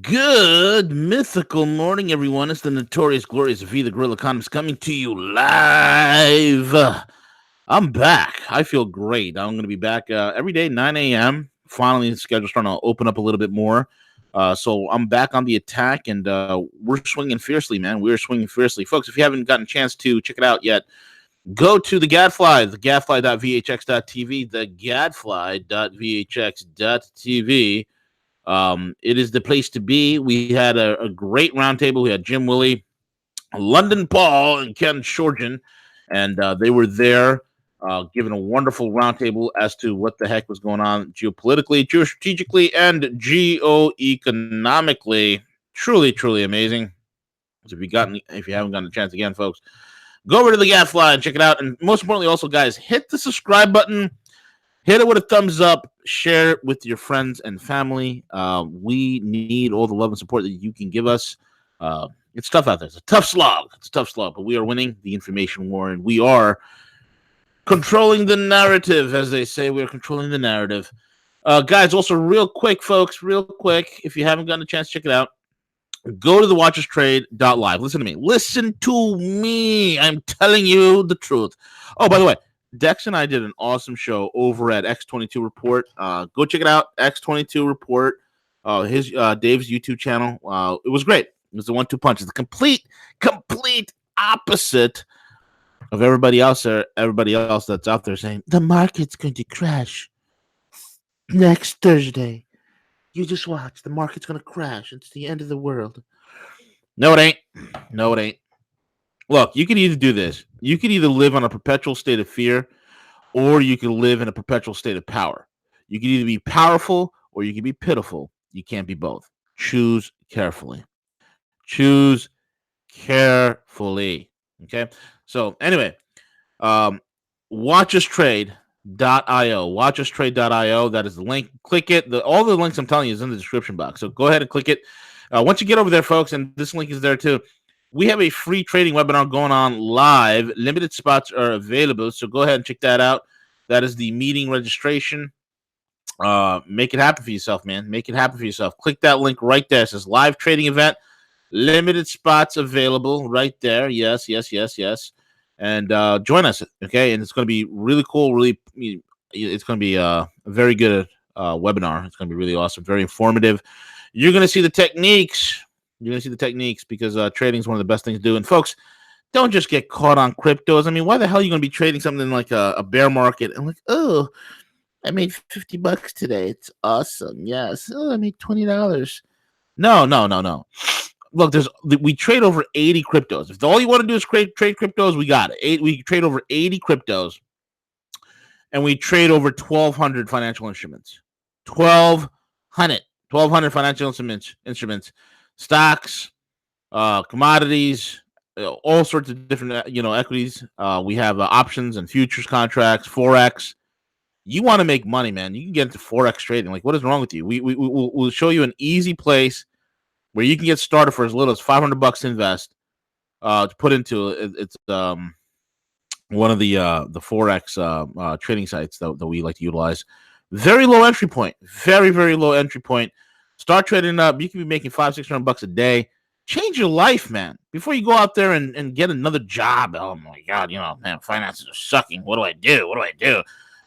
Good mythical morning, everyone. It's the notorious, glorious V, the Gorilla Economist, coming to you live. I'm back. I feel great. I'm going to be back every day, 9 a.m. Finally, the schedule's starting to open up a little bit more. So I'm back on the attack, and we're swinging fiercely, man. We're swinging fiercely. Folks, if you haven't gotten a chance to check it out yet, go to the Gadfly, the gadfly.vhx.tv, the gadfly.vhx.tv. It is the place to be. We had a great roundtable. We had Jim Willie, London Paul, and Ken Shorjan, and they were there giving a wonderful roundtable as to what the heck was going on geopolitically, geostrategically, and geoeconomically. Truly, truly amazing. So if you haven't gotten a chance again, folks, go over to the Gadfly and check it out. And most importantly, also, guys, hit the subscribe button. Hit it with a thumbs up. Share it with your friends and family. We need all the love and support that you can give us. It's tough out there. It's a tough slog. But we are winning the information war, and we are controlling the narrative, as they say. We are controlling the narrative. Guys, also real quick, folks, real quick, if you haven't gotten a chance to check it out, go to the watcherstrade.live. Listen to me. Listen to me. I'm telling you the truth. Oh, by the way, Dex and I did an awesome show over at X22 Report. Go check it out, X22 Report. His Dave's YouTube channel. It was great. It was the 1-2 punch. It's the complete opposite of everybody else there. Everybody else that's out there saying the market's going to crash next Thursday. You just watch. The market's going to crash. It's the end of the world. No, it ain't. No, it ain't. Look, you can either do this. You can either live on a perpetual state of fear, or you can live in a perpetual state of power. You can either be powerful or you can be pitiful. You can't be both. Choose carefully. Choose carefully. Okay? So, anyway, watchustrade.io. Watchustrade.io. That is the link. Click it. All the links I'm telling you is in the description box. So, go ahead and click it. Once you get over there, folks, and this link is there too, we have a free trading webinar going on live. Limited spots are available, so go ahead and check that out. That is the meeting registration. Make it happen for yourself, man. Make it happen for yourself. Click that link right there. It says live trading event. Limited spots available right there. Yes. And join us, okay? And it's going to be really cool. It's going to be a very good webinar. It's going to be really awesome, very informative. You're going to see the techniques. You're going to see the techniques because trading is one of the best things to do. And folks, don't just get caught on cryptos. I mean, why the hell are you going to be trading something like a bear market and like, oh, I made $50 today. It's awesome. Yes. Oh, I made $20. No. Look, we trade over 80 cryptos. If all you want to do is trade cryptos, we got it. We trade over 80 cryptos, and we trade over 1,200 financial instruments. 1,200 financial instruments. Stocks, commodities, all sorts of different, equities. We have options and futures contracts, forex. You want to make money, man? You can get into forex trading. Like, what is wrong with you? We'll show you an easy place where you can get started for as little as $500 to invest. To put into it's one of the forex trading sites that we like to utilize. Very low entry point. Very, very low entry point. Start trading up. You can be making $500-600 a day. Change your life, man. Before you go out there and get another job. Oh my God, man, finances are sucking. What do I do?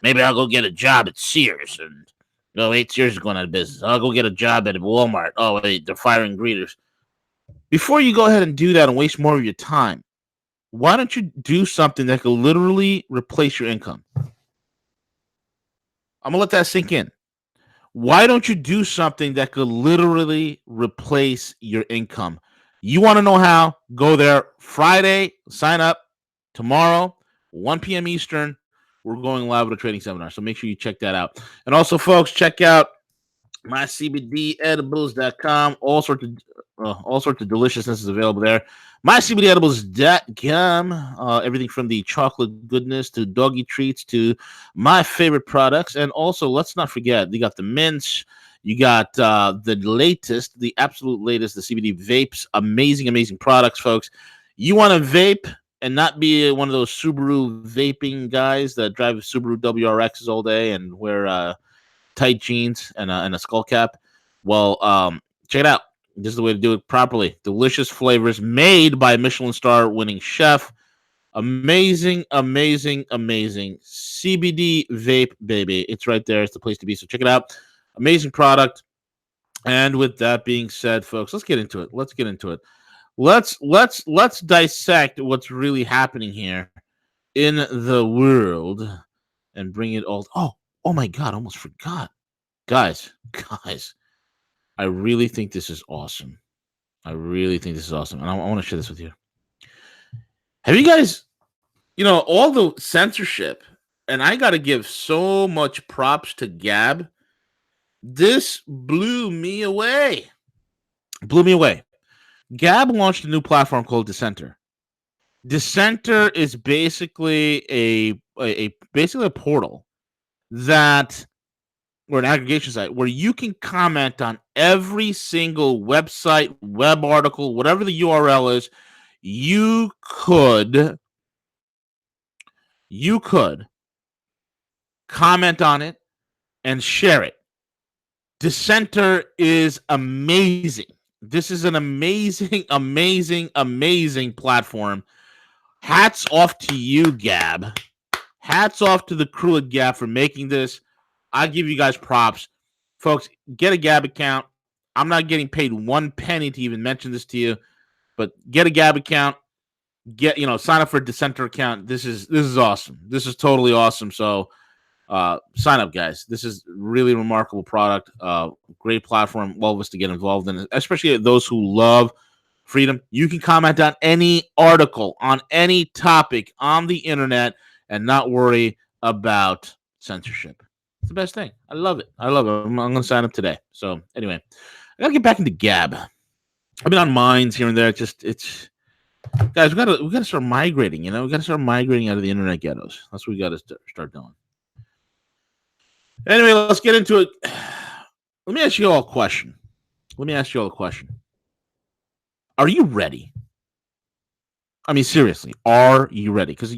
Maybe I'll go get a job at Sears. And wait, Sears is going out of business. I'll go get a job at Walmart. Oh wait, they're firing greeters. Before you go ahead and do that and waste more of your time, why don't you do something that could literally replace your income? I'm gonna let that sink in. Why don't you do something that could literally replace your income? You want to know how? Go there Friday, sign up. Tomorrow, 1 p.m. Eastern, we're going live with a trading seminar. So make sure you check that out. And also, folks, check out mycbdedibles.com. All sorts of deliciousness is available there. mycbdedibles.com. Everything from the chocolate goodness to doggy treats to my favorite products. And also, let's not forget, you got the mints. You got the absolute latest, the CBD vapes. Amazing products, folks. You want to vape and not be one of those Subaru vaping guys that drive Subaru WRXs all day and wear tight jeans and a skull cap. Well, check it out. This is the way to do it properly. Delicious flavors made by a Michelin star winning chef. Amazing, amazing, amazing CBD vape, baby. It's right there. It's the place to be. So check it out. Amazing product. And with that being said, folks, let's get into it. Let's get into it. Let's dissect what's really happening here in the world and bring it all. Oh my God! I almost forgot, guys. I really think this is awesome. I really think this is awesome, and I want to share this with you. Have you guys, all the censorship, and I got to give so much props to Gab. This blew me away. Blew me away. Gab launched a new platform called Dissenter. Dissenter is basically basically a portal that or an aggregation site where you can comment on every single website, web article, whatever the URL is. You could comment on it and share it. Dissenter is amazing. This is an amazing, amazing, amazing platform. Hats off to you, Gab. Hats off to the crew at Gab for making this. I give you guys props. Folks, get a Gab account. I'm not getting paid 1 penny to even mention this to you, but get a Gab account. Sign up for a Dissenter account. This is awesome. This is totally awesome. So sign up, guys. This is really remarkable product. Great platform. All of us to get involved in it, especially those who love freedom. You can comment on any article, on any topic on the internet and not worry about censorship. It's the best thing. I love it. I'm going to sign up today. So anyway, I got to get back into Gab. I've been on Minds here and there. It's guys, we gotta start migrating. We got to start migrating out of the internet ghettos. That's what we got to start doing. Anyway, let's get into it. Let me ask you all a question. Are you ready? I mean, seriously, are you ready? Because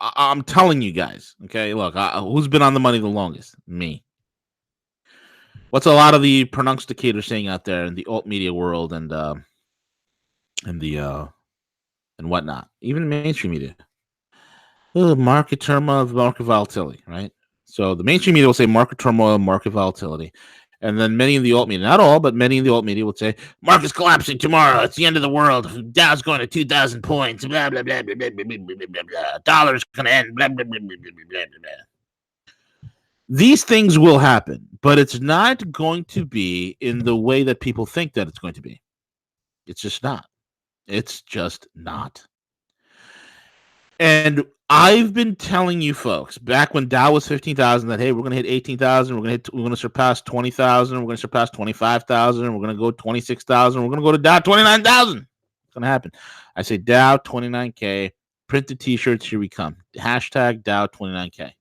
I'm telling you guys. Okay, look, who's been on the money the longest? Me. What's a lot of the pronunciators saying out there in the alt media world and whatnot, even mainstream media? Market turmoil, market volatility, right? So the mainstream media will say market turmoil, market volatility. And then many in the alt media, not all, but many in the alt media would say, market's collapsing tomorrow. It's the end of the world. Dow's going to 2,000 points. Blah, blah, blah, blah, blah, blah, blah, blah, blah, blah. Dollar's going to end. Blah, blah, blah, blah, blah, blah, blah. These things will happen, but it's not going to be in the way that people think that it's going to be. It's just not. It's just not. And I've been telling you folks back when Dow was 15,000 that, hey, we're going to hit 18,000. We're going to surpass 20,000. We're going to surpass 25,000. We're going to go 26,000. We're going to go to Dow 29,000. It's going to happen. I say Dow 29K. Print the T-shirts. Here we come. Hashtag Dow 29K.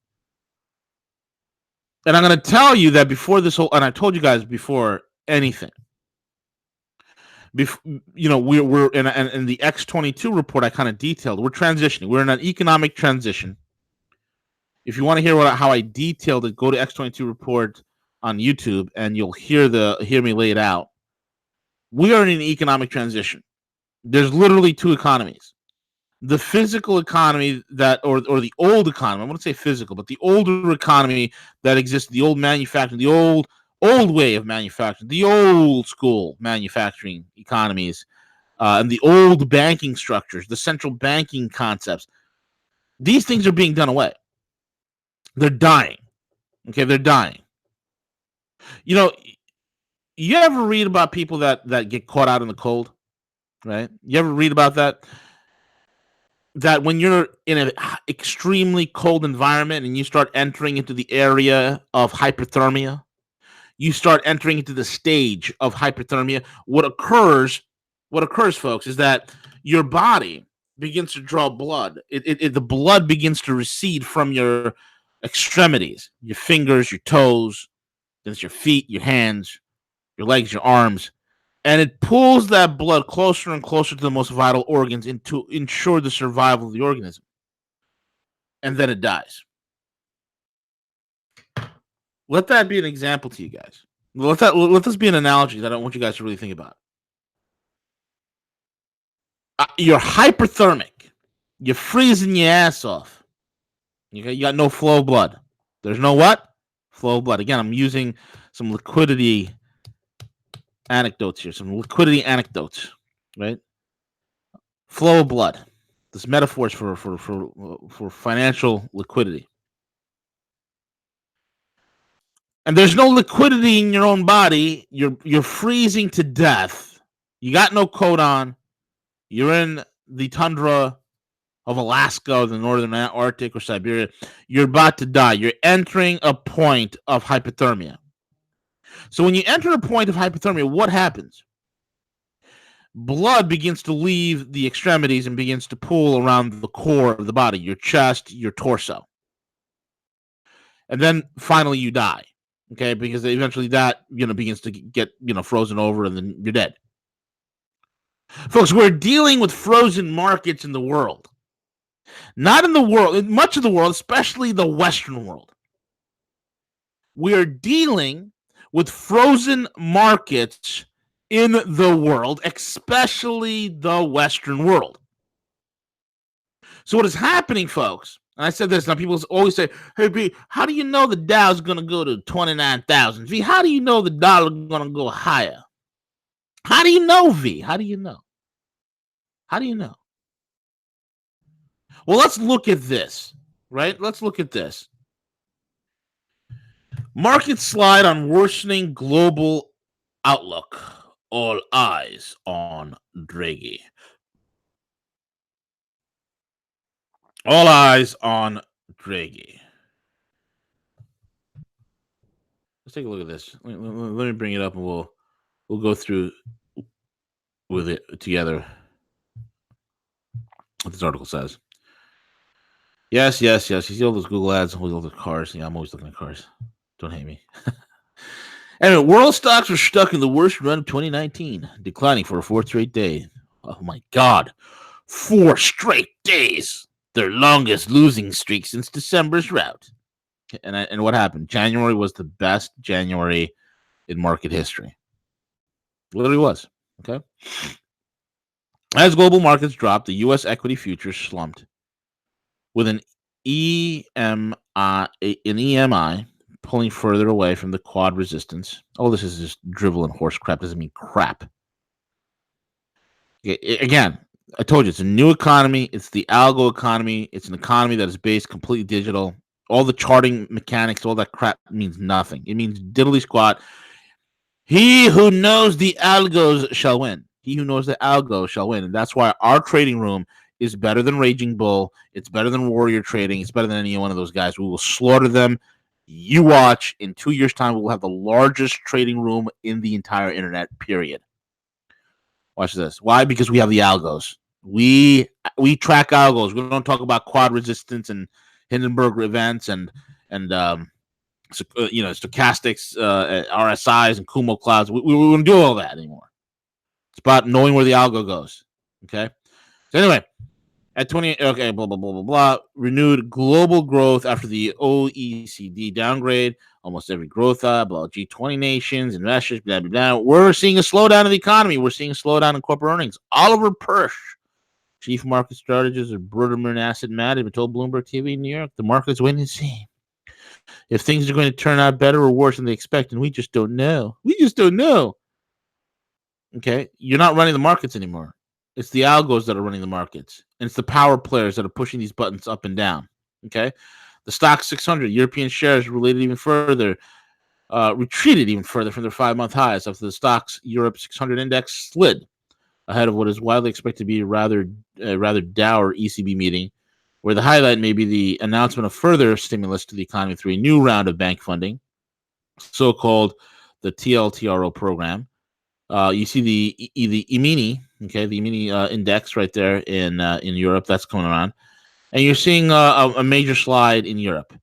And I'm going to tell you that before this whole, and I told you guys before anything, we're in the X22 report. I kind of detailed we're transitioning. We're in an economic transition. If you want to hear how I detailed it, go to X22 report on YouTube, and you'll hear me lay it out. We are in an economic transition. There's literally two economies: the physical economy or the old economy. I wouldn't say physical, but the older economy that exists, the old manufacturing, the old way of manufacturing, the old school manufacturing economies, and the old banking structures, the central banking concepts. These things are being done away. They're dying. Okay, they're dying. You ever read about people that get caught out in the cold, right? You ever read about that? That when you're in an extremely cold environment and you start entering into the area of hypothermia, you start entering into the stage of hypothermia. What occurs, folks, is that your body begins to draw blood. The blood begins to recede from your extremities, your fingers, your toes, then it's your feet, your hands, your legs, your arms, and it pulls that blood closer and closer to the most vital organs to ensure the survival of the organism. And then it dies. Let that be an example to you guys. Let this be an analogy that I want you guys to really think about. You're hyperthermic. You're freezing your ass off. You got no flow of blood. There's no what? Flow of blood. Again, I'm using some liquidity anecdotes here. Some liquidity anecdotes, right? Flow of blood. This metaphor is for financial liquidity. And there's no liquidity in your own body. You're freezing to death. You got no coat on. You're in the tundra of Alaska or the northern Arctic or Siberia. You're about to die. You're entering a point of hypothermia. So when you enter a point of hypothermia, what happens? Blood begins to leave the extremities and begins to pool around the core of the body, your chest, your torso. And then finally you die. Okay, because eventually that begins to get frozen over, and then you're dead. Folks, we're dealing with frozen markets in the world. Not in the world, in much of the world, especially the Western world. We are dealing with frozen markets in the world, especially the Western world. So what is happening, folks? And I said this, now people always say, hey, B, how do you know the Dow's going to go to 29,000? V, how do you know the dollar is going to go higher? How do you know, V? How do you know? How do you know? Well, let's look at this, right? Let's look at this. Market slide on worsening global outlook. All eyes on Draghi. All eyes on Draghi. Let's take a look at this. Let me bring it up, and we'll go through with it together. What this article says. Yes. You see all those Google ads, all those cars. Yeah, I'm always looking at cars. Don't hate me. Anyway, world stocks are stuck in the worst run of 2019, declining for a fourth straight day. Oh my God, 4 straight days. Their longest losing streak since December's rout. And what happened? January was the best January in market history. Literally was. Okay. As global markets dropped, the U.S. equity futures slumped, with an EMI pulling further away from the quad resistance. Oh, this is just drivel and horse crap. Doesn't mean crap. Again, I told you, it's a new economy. It's the algo economy. It's an economy that is based completely digital. All the charting mechanics, all that crap means nothing. It means diddly squat. He who knows the algos shall win. He who knows the algo shall win. And that's why our trading room is better than Raging Bull. It's better than Warrior Trading. It's better than any one of those guys. We will slaughter them. You watch. In 2 years' time, we will have the largest trading room in the entire internet, period. Watch this. Why? Because we have the algos. We track algos. We don't talk about quad resistance and Hindenburg events and stochastics, RSIs, and Kumo clouds. We wouldn't do all that anymore. It's about knowing where the algo goes. Okay. So anyway, at 20, okay, blah blah blah blah blah. Renewed global growth after the OECD downgrade. Almost every growth blah G20 nations, investors, blah blah blah. We're seeing a slowdown in the economy. We're seeing a slowdown in corporate earnings. Oliver Persh, chief market strategist of Bruderman Asset Management, told Bloomberg TV in New York, the market's waiting to see if things are going to turn out better or worse than they expect, and we just don't know. We just don't know. Okay, you're not running the markets anymore. It's the algos that are running the markets, and it's the power players that are pushing these buttons up and down. Okay, the stock 600 European shares retreated even further from their 5-month highs after the stocks Europe 600 index slid ahead of what is widely expected to be a rather dour ECB meeting, where the highlight may be the announcement of further stimulus to the economy through a new round of bank funding, so-called the TLTRO program. You see the E-mini, okay, the E-mini index right there in Europe. That's coming around. And you're seeing a major slide in Europe.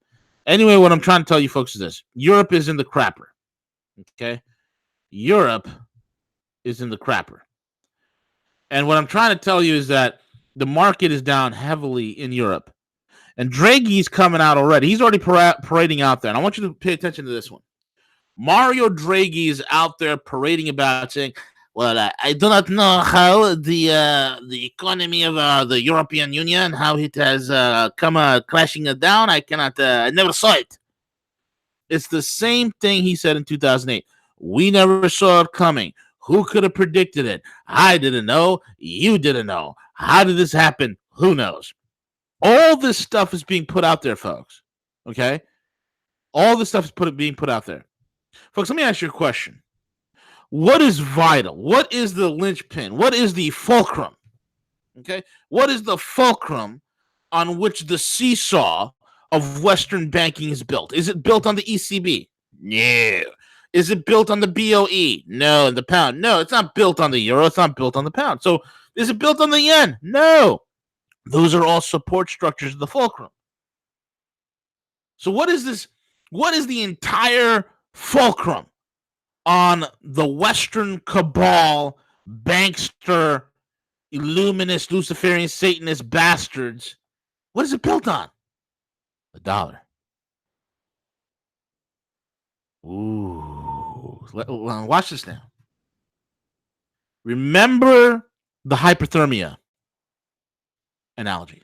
Anyway, what I'm trying to tell you folks is this. Europe is in the crapper, okay? Europe is in the crapper. And what I'm trying to tell you is that the market is down heavily in Europe. And Draghi's coming out already. He's already parading out there. And I want you to pay attention to this one. Mario Draghi is out there parading about saying, well, I do not know how the economy of the European Union, how it has come crashing down. I cannot, I never saw it. It's the same thing he said in 2008. We never saw it coming. Who could have predicted it? I didn't know. You didn't know. How did this happen? Who knows? All this stuff is being put out there, folks. Okay? All this stuff is being put out there. Folks, let me ask you a question. What is vital? What is the linchpin? What is the fulcrum? Okay? What is the fulcrum on which the seesaw of Western banking is built? Is it built on the ECB? No. Is it built on the BOE? No. The pound? No. It's not built on the euro. It's not built on the pound. So is it built on the yen? No. Those are all support structures of the fulcrum. So what is this? What is the entire fulcrum on the Western cabal, bankster, illuminist, Luciferian, Satanist bastards? What is it built on? The dollar. Ooh. Watch this now. Remember the hyperthermia analogy.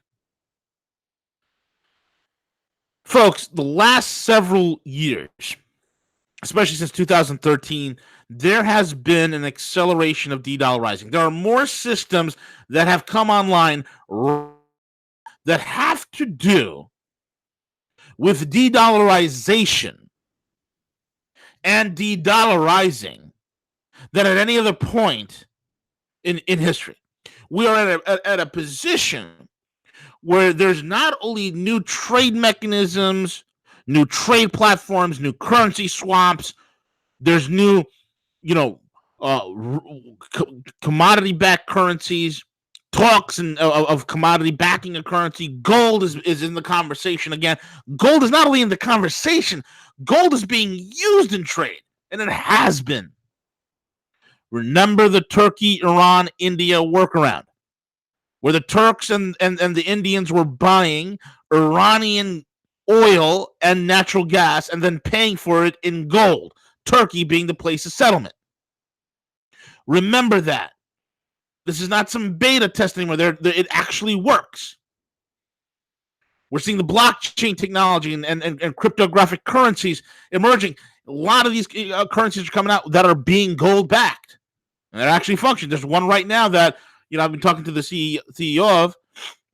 Folks, the last several years, especially since 2013, there has been an acceleration of de-dollarizing. There are more systems that have come online that have to do with de-dollarization and de-dollarizing than at any other point in history. We are at a position where there's not only new trade mechanisms, new trade platforms, new currency swaps, there's new, commodity-backed currencies, talks of commodity backing a currency. Gold is in the conversation again. Gold is not only in the conversation, gold is being used in trade, and it has been. Remember the Turkey, Iran, India workaround, where the Turks and the Indians were buying Iranian oil and natural gas and then paying for it in gold, Turkey being the place of settlement. Remember that. This is not some beta testing where it actually works. We're seeing the blockchain technology and cryptographic currencies emerging. A lot of these currencies are coming out that are being gold-backed. And they're actually functioning. There's one right now that I've been talking to the CEO of.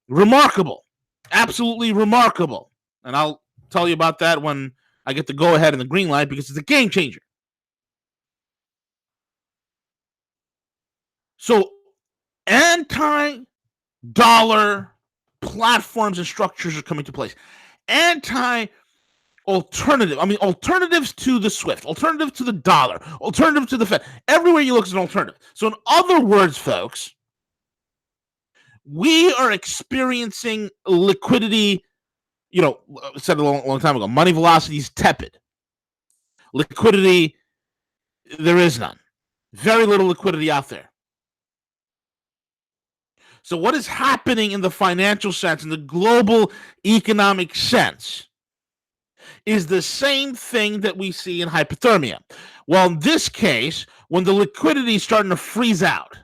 Remarkable. Absolutely remarkable. And I'll tell you about that when I get the go-ahead and the green light, because it's a game changer. So anti-dollar platforms and structures are coming to place. Alternatives to the SWIFT, alternative to the dollar, alternative to the Fed. Everywhere you look is an alternative. So in other words, folks, we are experiencing liquidity. I said a long time ago, money velocity is tepid. Liquidity, there is none. Very little liquidity out there. So what is happening in the financial sense, in the global economic sense, is the same thing that we see in hypothermia. Well, in this case, when the liquidity is starting to freeze out,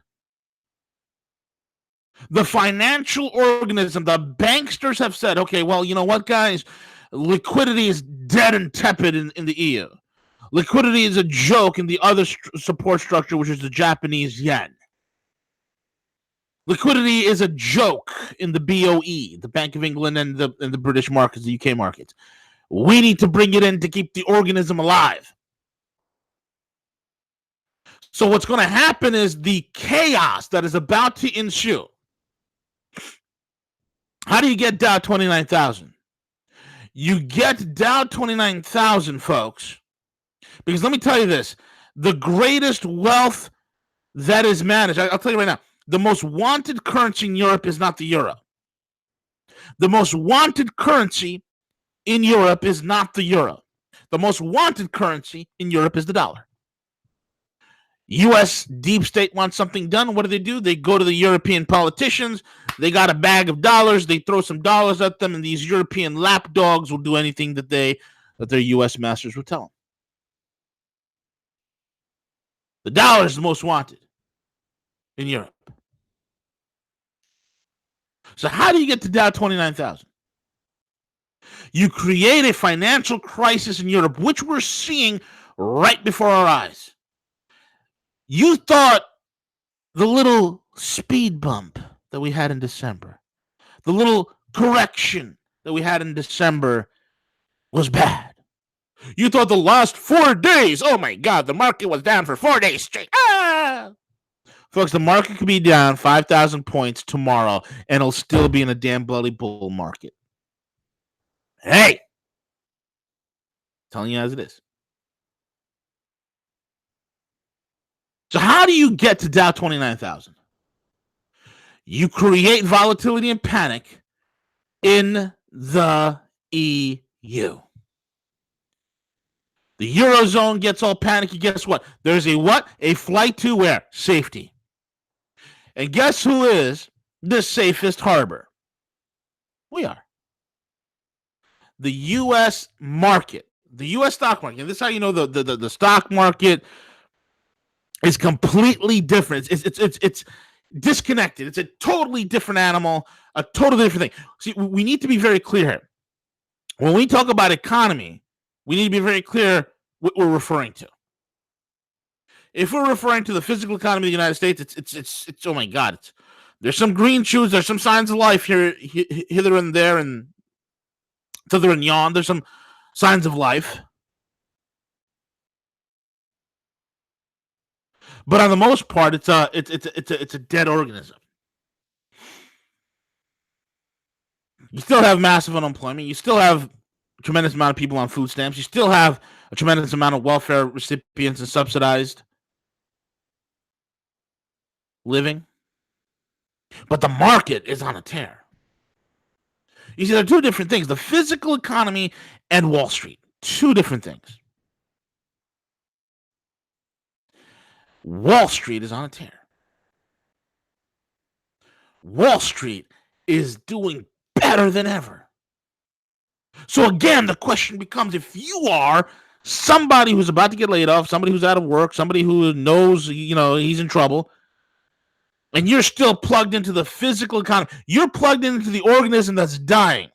the financial organism, the banksters have said, okay, well, you know what, guys? Liquidity is dead and tepid in the EU. Liquidity is a joke in the other support structure, which is the Japanese yen. Liquidity is a joke in the BOE, the Bank of England, and the British markets, the UK markets. We need to bring it in to keep the organism alive. So what's going to happen is the chaos that is about to ensue. How do you get Dow 29,000? You get Dow 29,000, folks, because let me tell you this. The greatest wealth that is managed, I'll tell you right now, the most wanted currency in Europe is not the euro. The most wanted currency in Europe is not the euro. The most wanted currency in Europe is the dollar. U.S. deep state wants something done. What do? They go to the European politicians. They got a bag of dollars. They throw some dollars at them, and these European lapdogs will do anything that their U.S. masters will tell them. The dollar is the most wanted in Europe. So how do you get to Dow 29,000? You create a financial crisis in Europe, which we're seeing right before our eyes. You thought the little speed bump that we had in December, the little correction that we had in December was bad. You thought the last 4 days, oh my God, the market was down for 4 days straight. Folks, the market could be down 5,000 points tomorrow, and it'll still be in a damn bloody bull market. Hey, telling you as it is. So how do you get to Dow 29,000? You create volatility and panic in the EU. The Eurozone gets all panicky. Guess what? There's a what? A flight to where? Safety. And guess who is the safest harbor? We are. The U.S. market, the U.S. stock market. And this is how you know the stock market is completely different. It's disconnected. It's a totally different animal, a totally different thing. See, we need to be very clear here. When we talk about economy, we need to be very clear what we're referring to. If we're referring to the physical economy of the United States, it's oh my God, there's some green shoots, there's some signs of life here, hither and there, and thither and yon. There's some signs of life, but on the most part, it's a dead organism. You still have massive unemployment. You still have a tremendous amount of people on food stamps. You still have a tremendous amount of welfare recipients and subsidized living. But the market is on a tear. You see, there are two different things. The physical economy and Wall Street. Two different things. Wall Street is on a tear. Wall Street is doing better than ever. So again, the question becomes, if you are somebody who's about to get laid off, somebody who's out of work, somebody who knows, he's in trouble, and you're still plugged into the physical economy, you're plugged into the organism that's dying.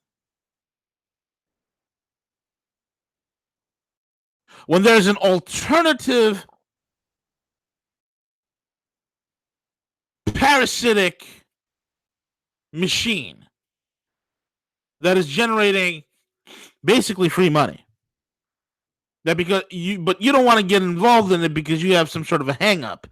When there's an alternative parasitic machine that is generating basically free money, but you don't want to get involved in it because you have some sort of a hang up,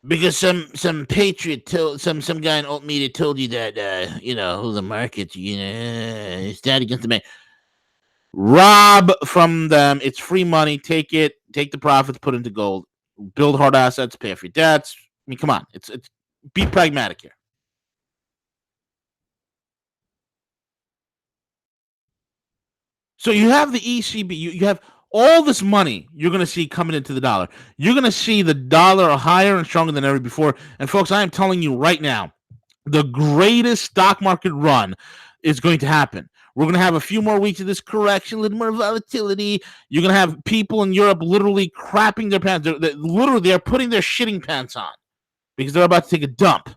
because some patriot told some guy in alt media told you that the market's it's dead against the man. Rob from them. It's free money. Take it. Take the profits. Put into gold. Build hard assets. Pay off your debts. I mean, come on. It's be pragmatic here. So you have the ECB. You have all this money you're going to see coming into the dollar. You're going to see the dollar higher and stronger than ever before. And folks, I am telling you right now, the greatest stock market run is going to happen. We're going to have a few more weeks of this correction, a little more volatility. You're going to have people in Europe literally crapping their pants. They're putting their shitting pants on because they're about to take a dump.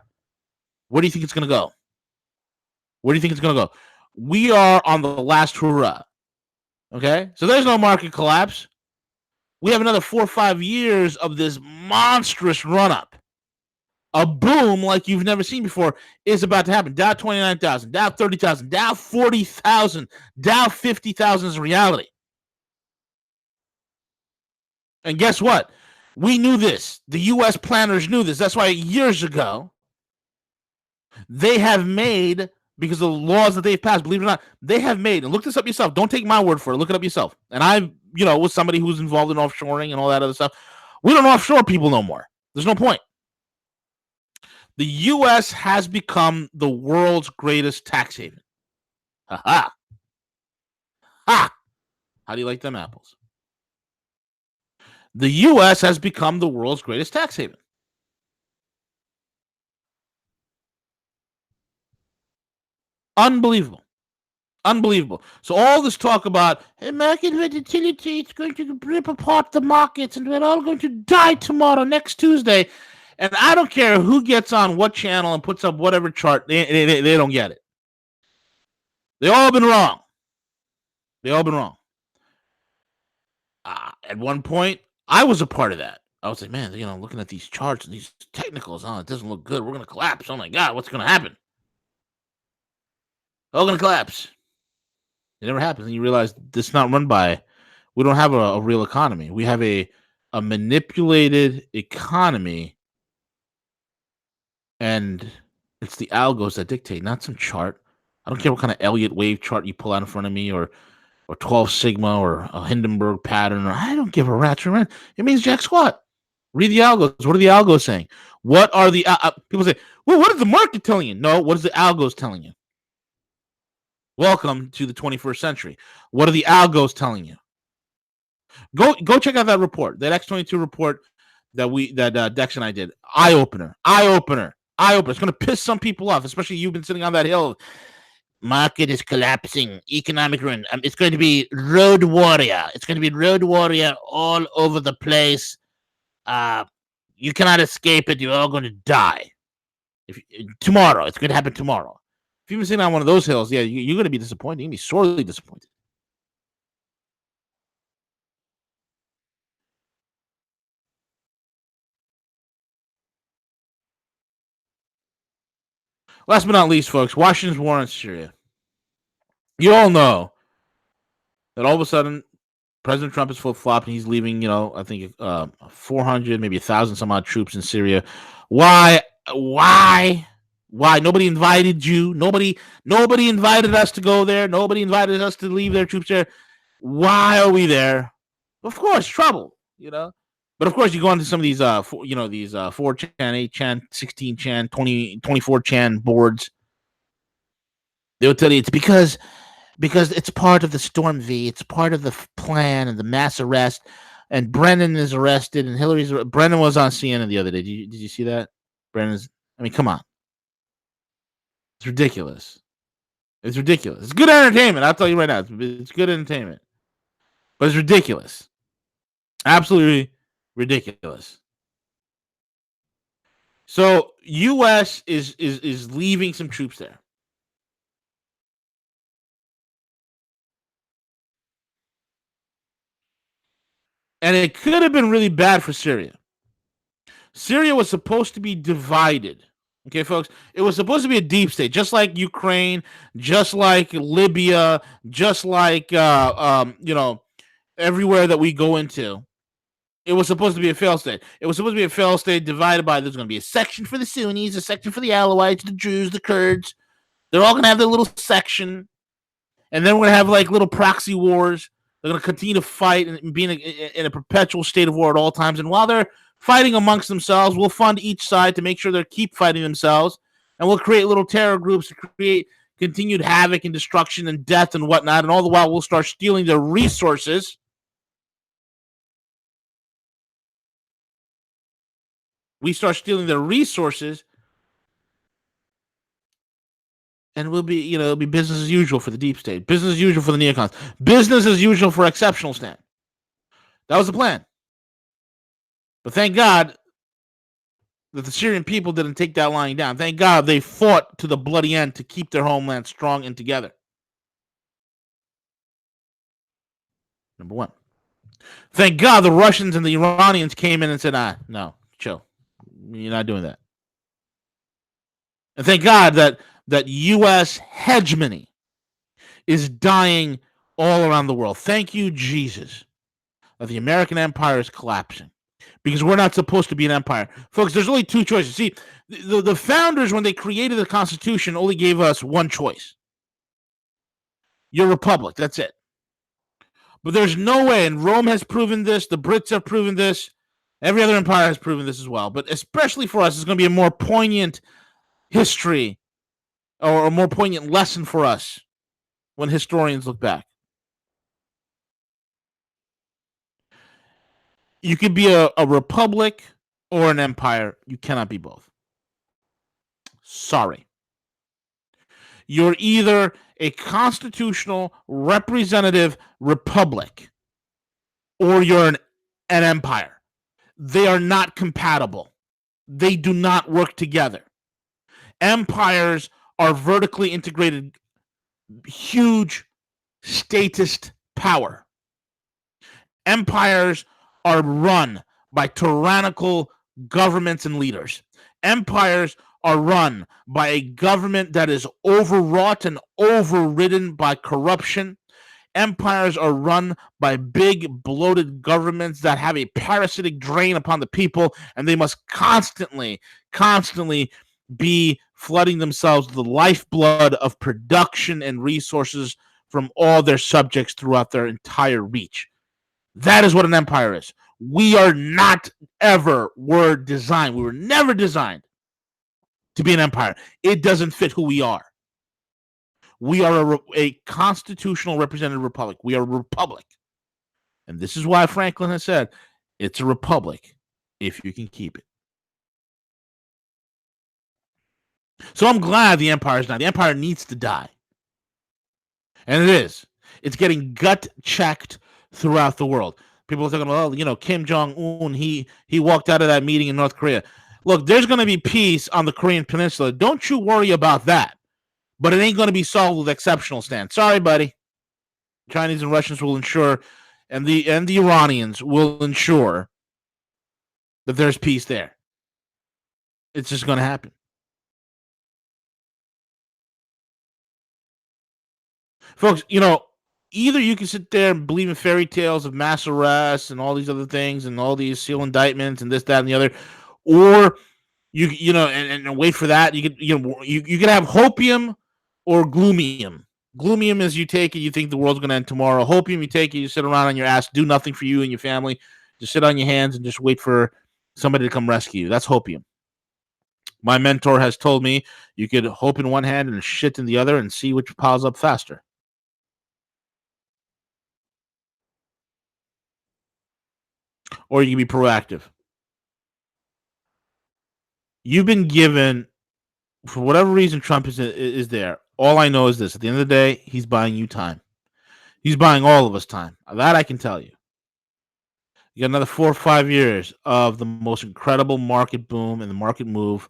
Where do you think it's going to go? Where do you think it's going to go? We are on the last hurrah. Okay? So there's no market collapse. We have another 4 or 5 years of this monstrous run-up. A boom like you've never seen before is about to happen. Dow 29,000, Dow 30,000, Dow 40,000, Dow 50,000 is reality. And guess what? We knew this. The U.S. planners knew this. That's why years ago, they have made, because of the laws that they've passed, believe it or not, they have made, and look this up yourself. Don't take my word for it. Look it up yourself. And I, was somebody who's involved in offshoring and all that other stuff. We don't offshore people no more. There's no point. The U.S. has become the world's greatest tax haven. Ha ha. Ha. How do you like them apples? The U.S. has become the world's greatest tax haven. Unbelievable. Unbelievable. So all this talk about American volatility, it's going to rip apart the markets, and we're all going to die tomorrow, next Tuesday. And I don't care who gets on what channel and puts up whatever chart, they don't get it. They all been wrong. They all been wrong. At one point, I was a part of that. I was like, man, looking at these charts and these technicals, it doesn't look good. We're going to collapse. Oh my God, what's going to happen? All going to collapse. It never happens. And you realize this is not run by, we don't have a real economy. We have a manipulated economy, and it's the algos that dictate, not some chart. I don't care what kind of Elliott wave chart you pull out in front of me, or 12 sigma, or a Hindenburg pattern, or I don't give a rat's rent. It means jack squat. Read the algos. What are the algos saying? What are the people say, well, what is the market telling you? No, what is the algos telling you? Welcome to the 21st century. What are the algos telling you? Go check out that report, that X22 report that Dex and I did. Eye opener. It's going to piss some people off, especially you've been sitting on that hill. Market is collapsing. Economic ruin. It's going to be road warrior. It's going to be road warrior all over the place. You cannot escape it. You're all going to die. Tomorrow, it's going to happen tomorrow. If you've been sitting on one of those hills, yeah, you're going to be disappointed. You're going to be sorely disappointed. Last but not least, folks, Washington's war on Syria. You all know that all of a sudden President Trump is flip-flopped and he's leaving, I think 400, maybe 1,000 some odd troops in Syria. Why? Nobody invited you. Nobody invited us to go there. Nobody invited us to leave their troops there. Why are we there? Of course, trouble, But of course, you go into some of these, 4chan, 8chan, 16chan, 24chan boards. They'll tell you it's because it's part of the Storm V. It's part of the plan and the mass arrest. And Brennan is arrested, and Brennan was on CNN the other day. Did you see that? Come on. It's ridiculous. It's good entertainment. I'll tell you right now. It's good entertainment. But it's ridiculous. Absolutely ridiculous. So U.S. is leaving some troops there. And it could have been really bad for Syria. Syria was supposed to be divided. Okay, folks, it was supposed to be a deep state, just like Ukraine, just like Libya, just like everywhere that we go into. It was supposed to be a failed state. It was supposed to be a failed state divided by, there's going to be a section for the Sunnis, a section for the Alawites, the Jews, the Kurds. They're all going to have their little section. And then we're going to have like little proxy wars. They're going to continue to fight and be in a perpetual state of war at all times. And while they're fighting amongst themselves, we'll fund each side to make sure they keep fighting themselves. And we'll create little terror groups to create continued havoc and destruction and death and whatnot. And all the while, we'll start stealing their resources. And we'll be, it'll be business as usual for the deep state, business as usual for the neocons, business as usual for Exceptional Stand. That was the plan. But thank God that the Syrian people didn't take that lying down. Thank God they fought to the bloody end to keep their homeland strong and together. Number one. Thank God the Russians and the Iranians came in and said, no, chill. You're not doing that. And thank God that U.S. hegemony is dying all around the world. Thank you, Jesus, that the American empire is collapsing. Because we're not supposed to be an empire. Folks, there's only two choices. See, the founders, when they created the Constitution, only gave us one choice. Your republic. That's it. But there's no way, and Rome has proven this, the Brits have proven this, every other empire has proven this as well. But especially for us, it's going to be a more poignant history or a more poignant lesson for us when historians look back. You could be a republic or an empire. You cannot be both. Sorry. You're either a constitutional representative republic or you're an empire. They are not compatible. They do not work together. Empires are vertically integrated, huge statist power. Empires are run by tyrannical governments and leaders. Empires are run by a government that is overwrought and overridden by corruption. Empires are run by big, bloated governments that have a parasitic drain upon the people, and they must constantly be flooding themselves with the lifeblood of production and resources from all their subjects throughout their entire reach. That is what an empire is. We are not ever were designed. We were never designed to be an empire. It doesn't fit who we are. We are a constitutional representative republic. We are a republic. And this is why Franklin has said it's a republic if you can keep it. So I'm glad the empire is not. The empire needs to die. And it is. It's getting gut checked throughout the world. People are talking about, Kim Jong-un, he walked out of that meeting in North Korea. Look, there's going to be peace on the Korean Peninsula. Don't you worry about that. But it ain't going to be solved with exceptional stance. Sorry, buddy. Chinese and Russians will ensure, and the Iranians will ensure that there's peace there. It's just going to happen. Folks, either you can sit there and believe in fairy tales of mass arrests and all these other things and all these seal indictments and this, that, and the other, or and wait for that. You could have hopium or gloomium. Gloomium is you take it, you think the world's going to end tomorrow. Hopium, you take it, you sit around on your ass, do nothing for you and your family, just sit on your hands and just wait for somebody to come rescue you. That's hopium. My mentor has told me you could hope in one hand and shit in the other and see which piles up faster. Or you can be proactive. You've been given, for whatever reason Trump is there. All I know is this. At the end of the day, he's buying you time. He's buying all of us time. That I can tell you. You got another 4 or 5 years of the most incredible market boom and the market move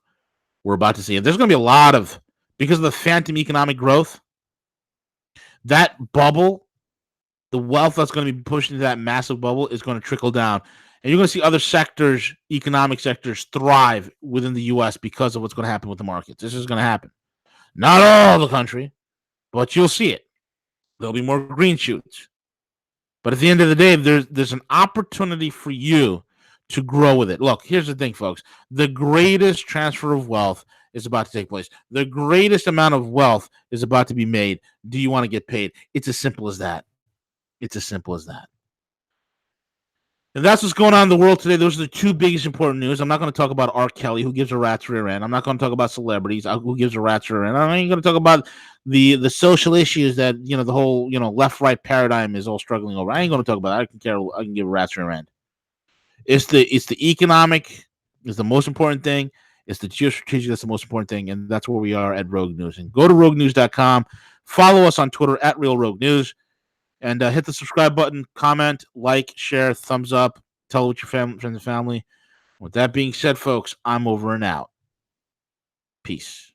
we're about to see. And there's going to be a lot of, because of the phantom economic growth, that bubble, the wealth that's going to be pushed into that massive bubble is going to trickle down. And you're going to see other sectors, economic sectors, thrive within the U.S. because of what's going to happen with the markets. This is going to happen. Not all the country, but you'll see it. There'll be more green shoots. But at the end of the day, there's an opportunity for you to grow with it. Look, here's the thing, folks. The greatest transfer of wealth is about to take place. The greatest amount of wealth is about to be made. Do you want to get paid? It's as simple as that. It's as simple as that. And that's what's going on in the world today. Those are the two biggest important news. I'm not going to talk about R. Kelly, who gives a rat's rear end. I'm not going to talk about celebrities, who gives a rat's rear end. I ain't going to talk about the social issues that the whole left-right paradigm is all struggling over. I ain't going to talk about that. I can give a rat's rear end. It's the economic is the most important thing. It's the geostrategic that's the most important thing, and that's where we are at Rogue News. And go to RogueNews.com. Follow us on Twitter at Real Rogue News. And hit the subscribe button, comment, like, share, thumbs up, tell what your friends and family. With that being said, folks, I'm over and out. Peace.